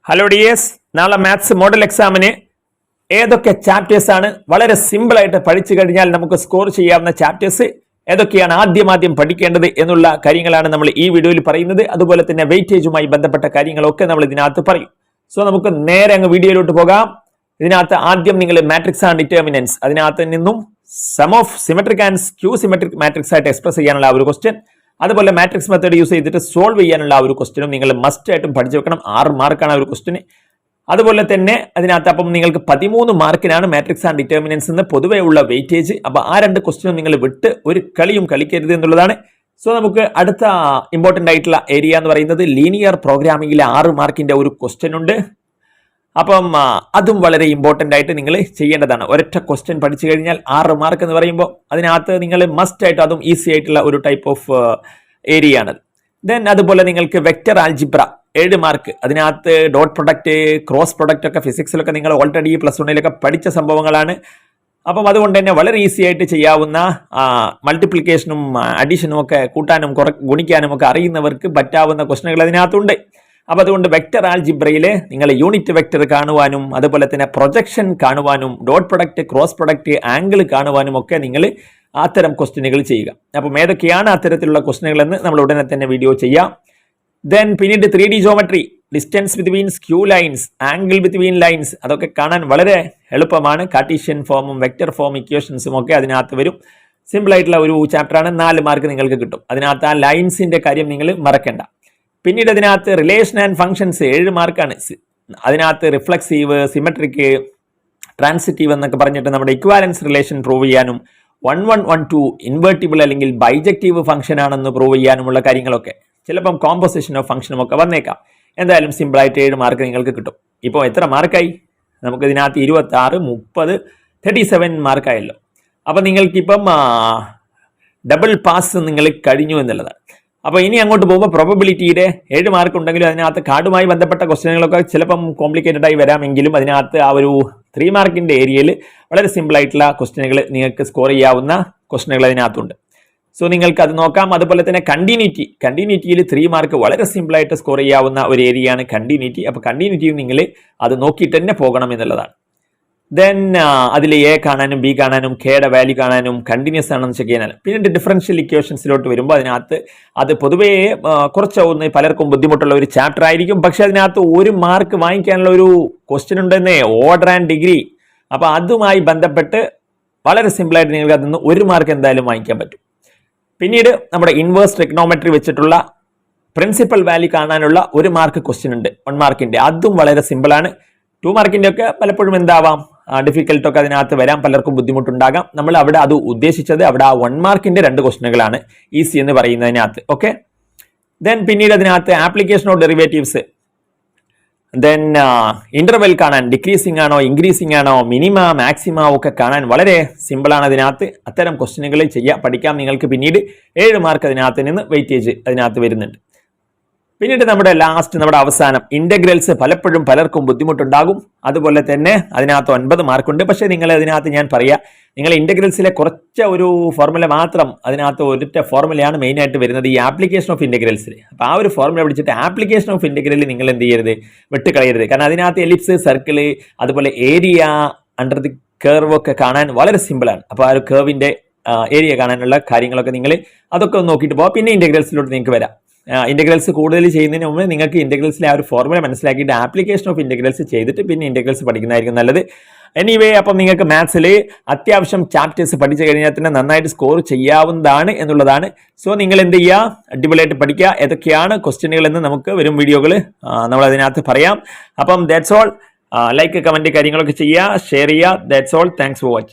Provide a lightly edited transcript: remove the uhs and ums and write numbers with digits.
Hello dears, നാളെ maths model എക്സാമിന് ഏതൊക്കെ ചാപ്റ്റേഴ്സ് ആണ് വളരെ സിമ്പിൾ ആയിട്ട് പഠിച്ചു കഴിഞ്ഞാൽ നമുക്ക് സ്കോർ ചെയ്യാവുന്ന ചാപ്റ്റേഴ്സ് ഏതൊക്കെയാണ് ആദ്യം പഠിക്കേണ്ടത് എന്നുള്ള കാര്യങ്ങളാണ് നമ്മൾ ഈ വീഡിയോയിൽ പറയുന്നത്. അതുപോലെ തന്നെ വെയിറ്റേജുമായി ബന്ധപ്പെട്ട കാര്യങ്ങളൊക്കെ നമ്മൾ ഇതിനകത്ത് പറയും. സോ നമുക്ക് നേരെ അങ്ങ് വീഡിയോയിലോട്ട് പോകാം. ഇതിനകത്ത് ആദ്യം നിങ്ങൾ മാട്രിക്സ് ആൻഡ് ഡിറ്റർമിനൻസ്, അതിനകത്ത് നിന്നും sum of symmetric and skew symmetric matrix ആയിട്ട് എക്സ്പ്രസ് ചെയ്യാനുള്ള ഒരു ക്വസ്റ്റ്യൻ, അതുപോലെ മാട്രിക്സ് മെത്തേഡ് യൂസ് ചെയ്തിട്ട് സോൾവ് ചെയ്യാനുള്ള ഒരു ക്വസ്റ്റ്യനും നിങ്ങൾ മസ്റ്റ് ആയിട്ടും പഠിച്ചു വെക്കണം. 6 മാർക്കാണ് ഒരു ക്വസ്റ്റ്യന്. അതുപോലെ തന്നെ അതിനകത്ത് അപ്പം നിങ്ങൾക്ക് 13 മാർക്കിനാണ് മാട്രിക്സ് ആൻഡ് ഡിറ്റർമിനൻസ് എന്ന് പൊതുവേ ഉള്ള വെയിറ്റേജ്. അപ്പൊ ആ 2 ക്വസ്റ്റ്യനും നിങ്ങൾ വിട്ട് ഒരു കളിയും കളിക്കരുത് എന്നുള്ളതാണ്. സോ നമുക്ക് അടുത്ത ഇമ്പോർട്ടന്റ് ആയിട്ടുള്ള ഏരിയ എന്ന് പറയുന്നത് ലീനിയർ പ്രോഗ്രാമിംഗിലെ 6 മാർക്കിന്റെ ഒരു ക്വസ്റ്റ്യൻ ഉണ്ട്. അപ്പം അതും വളരെ ഇമ്പോർട്ടന്റ് ആയിട്ട് നിങ്ങൾ ചെയ്യേണ്ടതാണ്. ഒരൊറ്റ ക്വസ്റ്റ്യൻ പഠിച്ചു കഴിഞ്ഞാൽ 6 മാർക്ക് എന്ന് പറയുമ്പോൾ അതിനകത്ത് നിങ്ങൾ മസ്റ്റ് ആയിട്ട് അതും ഈസി ആയിട്ടുള്ള ഒരു ടൈപ്പ് ഓഫ് ഏരിയ ആണ്. ദെൻ അതുപോലെ നിങ്ങൾക്ക് വെക്റ്റർ ആൽജിബ്ര 7 മാർക്ക്, അതിനകത്ത് ഡോട്ട് പ്രൊഡക്റ്റ്, ക്രോസ് പ്രൊഡക്റ്റ് ഒക്കെ ഫിസിക്സിലൊക്കെ നിങ്ങൾ ഓൾറെഡി +1 പഠിച്ച സംഭവങ്ങളാണ്. അപ്പം അതുകൊണ്ട് തന്നെ വളരെ ഈസി ആയിട്ട് ചെയ്യാവുന്ന മൾട്ടിപ്ലിക്കേഷനും അഡീഷനും ഒക്കെ കൂട്ടാനും ഗുണിക്കാനും ഒക്കെ അറിയുന്നവർക്ക് പറ്റാവുന്ന ക്വസ്റ്റ്യനുകൾ അതിനകത്തുണ്ട്. അപ്പോൾ അതുകൊണ്ട് വെക്റ്റർ ആൽജിബ്രയിൽ നിങ്ങൾ യൂണിറ്റ് വെക്റ്റർ കാണുവാനും അതുപോലെ തന്നെ പ്രൊജക്ഷൻ കാണുവാനും dot product, cross product, angle കാണുവാനും ഒക്കെ നിങ്ങൾ അത്തരം ക്വസ്റ്റ്യനുകൾ ചെയ്യുക. അപ്പം ഏതൊക്കെയാണ് അത്തരത്തിലുള്ള ക്വസ്റ്റ്യനുകൾ എന്ന് നമ്മൾ ഉടനെ തന്നെ വീഡിയോ ചെയ്യാം. ദെൻ പിന്നീട് 3D geometry, distance between skew lines, angle between lines, അതൊക്കെ കാണാൻ വളരെ എളുപ്പമാണ്. കാർട്ടീഷ്യൻ ഫോമും വെക്റ്റർ ഫോം ഇക്വേഷൻസും ഒക്കെ അതിനകത്ത് വരും. സിമ്പിൾ ആയിട്ടുള്ള ഒരു ചാപ്റ്ററാണ്. 4 മാർക്ക് നിങ്ങൾക്ക് കിട്ടും. അതിനകത്ത് ആ ലൈൻസിന്റെ കാര്യം നിങ്ങൾ മറക്കണ്ട. പിന്നീട് അതിനകത്ത് റിലേഷൻ ആൻഡ് ഫംഗ്ഷൻസ് 7 മാർക്കാണ്. അതിനകത്ത് റിഫ്ലക്സീവ്, സിമെട്രിക്, ട്രാൻസിറ്റീവ് എന്നൊക്കെ പറഞ്ഞിട്ട് നമ്മുടെ ഇക്വാലൻസ് റിലേഷൻ പ്രൂവ് ചെയ്യാനും 1-1-1-2 ഇൻവേർട്ടിബിൾ അല്ലെങ്കിൽ ബൈജക്റ്റീവ് ഫംഗ്ഷൻ ആണെന്ന് പ്രൂവ് ചെയ്യാനുമുള്ള കാര്യങ്ങളൊക്കെ, ചിലപ്പം കോമ്പോസിഷനോ ഫംഗ്ഷനോ ഒക്കെ വന്നേക്കാം. എന്തായാലും സിമ്പിളായിട്ട് 7 മാർക്ക് നിങ്ങൾക്ക് കിട്ടും. ഇപ്പോൾ എത്ര മാർക്കായി? നമുക്ക് ഇതിനകത്ത് 26, 30, 37 മാർക്കായല്ലോ. അപ്പം നിങ്ങൾക്കിപ്പം ഡബിൾ പാസ് നിങ്ങൾ കഴിഞ്ഞു എന്നുള്ളതാണ്. അപ്പോൾ ഇനി അങ്ങോട്ട് പോകുമ്പോൾ പ്രോബബിലിറ്റിയുടെ 7 മാർക്ക് ഉണ്ടെങ്കിലും അതിനകത്ത് കാർഡുമായി ബന്ധപ്പെട്ട ക്വസ്റ്റ്യനുകളൊക്കെ ചിലപ്പം കോംപ്ലിക്കേറ്റഡ് ആയി വരാമെങ്കിലും അതിനകത്ത് ആ ഒരു 3 മാർക്കിന്റെ ഏരിയയിൽ വളരെ സിമ്പിൾ ആയിട്ടുള്ള ക്വസ്റ്റ്യനുകൾ നിങ്ങൾക്ക് സ്കോർ ചെയ്യാവുന്ന ക്വസ്റ്റ്യനുകൾ അതിനകത്തുണ്ട്. സോ നിങ്ങൾക്ക് അത് നോക്കാം. അതുപോലെ തന്നെ കണ്ടിന്യൂറ്റിയിൽ 3 മാർക്ക് വളരെ സിമ്പിൾ ആയിട്ട് സ്കോർ ചെയ്യാവുന്ന ഒരു ഏരിയയാണ് കണ്ടിന്യൂറ്റി. അപ്പോൾ കണ്ടിന്യൂറ്റിയും നിങ്ങൾ അത് നോക്കിയിട്ട് തന്നെ പോകണം എന്നുള്ളതാണ്. ദെൻ അതിൽ എ കാണാനും ബി കാണാനും കെയുടെ വാല്യൂ കാണാനും കണ്ടിന്യൂസ് ആണെന്ന് ചെക്ക് ചെയ്യാനും. പിന്നീട് ഡിഫറൻഷ്യൽ ഇക്വേഷൻസിലോട്ട് വരുമ്പോൾ അതിനകത്ത് അത് പൊതുവേ കുറച്ചൊന്ന് പലർക്കും ബുദ്ധിമുട്ടുള്ള ഒരു ചാപ്റ്റർ ആയിരിക്കും. പക്ഷെ അതിനകത്ത് 1 മാർക്ക് വാങ്ങിക്കാനുള്ള ഒരു ക്വസ്റ്റ്യൻ ഉണ്ടെന്നേ, ഓർഡർ ആൻഡ് ഡിഗ്രി. അപ്പോൾ അതുമായി ബന്ധപ്പെട്ട് വളരെ സിമ്പിളായിട്ട് നിങ്ങൾക്ക് അതിൽ നിന്ന് 1 മാർക്ക് എന്തായാലും വാങ്ങിക്കാൻ പറ്റും. പിന്നീട് നമ്മുടെ ഇൻവേഴ്സ് ട്രിഗ്നോമെട്രി വെച്ചിട്ടുള്ള പ്രിൻസിപ്പൽ വാല്യൂ കാണാനുള്ള 1 മാർക്ക് ക്വസ്റ്റ്യൻ ഉണ്ട്, 1 മാർക്കിന്റെ. അതും വളരെ സിമ്പിളാണ്. 2 മാർക്കിന്റെ ഒക്കെ പലപ്പോഴും എന്താവാം, ഡിഫിക്കൽട്ടൊക്കെ അതിനകത്ത് വരാൻ പലർക്കും ബുദ്ധിമുട്ടുണ്ടാകാം. നമ്മൾ അവിടെ അത് ഉദ്ദേശിച്ചത് അവിടെ ആ 1 മാർക്കിന്റെ 2 ക്വസ്റ്റ്യനുകളാണ് ഈസി എന്ന് പറയുന്നതിനകത്ത്. ഓക്കെ. ദെൻ പിന്നീട് അതിനകത്ത് application of derivatives, then interval കാണാൻ ഡിക്രീസിംഗ് ആണോ ഇൻക്രീസിംഗ് ആണോ, മിനിമ മാക്സിമ ഒക്കെ കാണാൻ വളരെ സിമ്പിളാണ് അതിനകത്ത്. അത്തരം ക്വസ്റ്റ്യനുകൾ പഠിക്കാം നിങ്ങൾക്ക്. പിന്നീട് 7 മാർക്ക് അതിനകത്ത് നിന്ന് വെയിറ്റേജ് അതിനകത്ത് വരുന്നുണ്ട്. പിന്നീട് നമ്മുടെ അവസാനം ഇന്റഗ്രൽസ് പലപ്പോഴും പലർക്കും ബുദ്ധിമുട്ടുണ്ടാകും. അതുപോലെ തന്നെ അതിനകത്ത് 9 മാർക്കുണ്ട്. പക്ഷേ നിങ്ങൾ അതിനകത്ത് ഞാൻ പറയാം, നിങ്ങൾ ഇന്റഗ്രൽസിലെ കുറച്ച് ഒരു ഫോർമുല മാത്രം, അതിനകത്ത് ഒരൊറ്റ ഫോർമുലയാണ് മെയിൻ ആയിട്ട് വരുന്നത് ഈ ആപ്ലിക്കേഷൻ ഓഫ് ഇന്റഗ്രൽസിൽ. അപ്പോൾ ആ ഒരു ഫോർമുല പിടിച്ചിട്ട് ആപ്ലിക്കേഷൻ ഓഫ് ഇന്റഗ്രലിൽ നിങ്ങൾ എന്ത് ചെയ്യരുത്, വിട്ടുകളയരുത്. കാരണം അതിനകത്ത് എലിപ്സ്, സർക്കിള്, അതുപോലെ ഏരിയ അണ്ടർ ദി കർവ് ഒക്കെ കാണാൻ വളരെ സിമ്പിളാണ്. അപ്പോൾ ആ ഒരു കർവിന്റെ ഏരിയ കാണാനുള്ള കാര്യങ്ങളൊക്കെ നിങ്ങൾ അതൊക്കെ ഒന്ന് നോക്കിയിട്ട് പോകാം. പിന്നെ ഇന്റഗ്രൽസിലോട്ട് നിങ്ങൾക്ക് വരാം. ഇന്റഗ്രൽസ് കൂടുതൽ ചെയ്യുന്നതിന് മുമ്പ് നിങ്ങൾക്ക് ഇന്റഗ്രൽസിലെ ആ ഒരു ഫോർമുല മനസ്സിലാക്കിയിട്ട് ആപ്ലിക്കേഷൻ ഓഫ് ഇന്റഗ്രൽസ് ചെയ്തിട്ട് പിന്നെ ഇന്റഗ്രൽസ് പഠിക്കുന്നതായിരിക്കും നല്ലത്. എനിവേ, അപ്പം നിങ്ങൾക്ക് മാത്സിൽ അത്യാവശ്യം ചാപ്റ്റേഴ്സ് പഠിച്ചു കഴിഞ്ഞാൽ തന്നെ നന്നായിട്ട് സ്കോർ ചെയ്യാവുന്നതാണ് എന്നുള്ളതാണ്. സോ നിങ്ങൾ എന്ത് ചെയ്യുക, അടിപൊളിയായിട്ട് പഠിക്കുക. ഏതൊക്കെയാണ് ക്വസ്റ്റ്യനുകൾ എന്ന് നമുക്ക് വരും വീഡിയോകൾ നമ്മൾ അതിനകത്ത് പറയാം. അപ്പം ദാറ്റ്സ് ഓൾ. ലൈക്ക്, കമന്റ് കാര്യങ്ങളൊക്കെ ചെയ്യുക, ഷെയർ ചെയ്യുക. That's all. Thanks for watching.